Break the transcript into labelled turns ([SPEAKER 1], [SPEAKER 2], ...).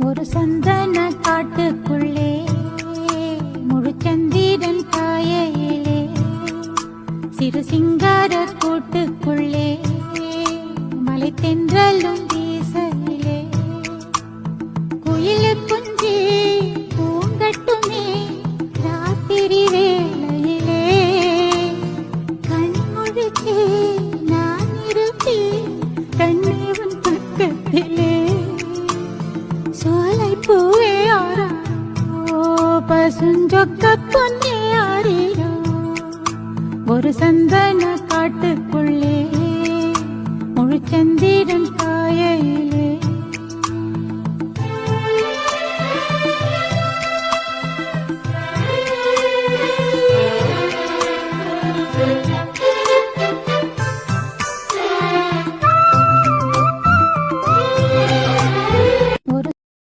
[SPEAKER 1] ஒரு சந்தன காட்டுக்குள்ளே முழுச்சந்திரன் காயிலே சிறு சிங்கார கூட்டுக்குள்ளே மலை தென்றலும் வீசலிலே குயிலு குஞ்சி பூங்கட்டுமே ராத்திரி வேளையிலே கண்முழிச்சே நான் இருப்பேன் கண்ணீவன் பக்கத்திலே சோலை பூவே ஆரா பசுஞ்சொக்க பொன்னே ஆறியோ ஒரு சந்தன காட்டுக்குள்ளே முழுச்சந்திரன் காயிலே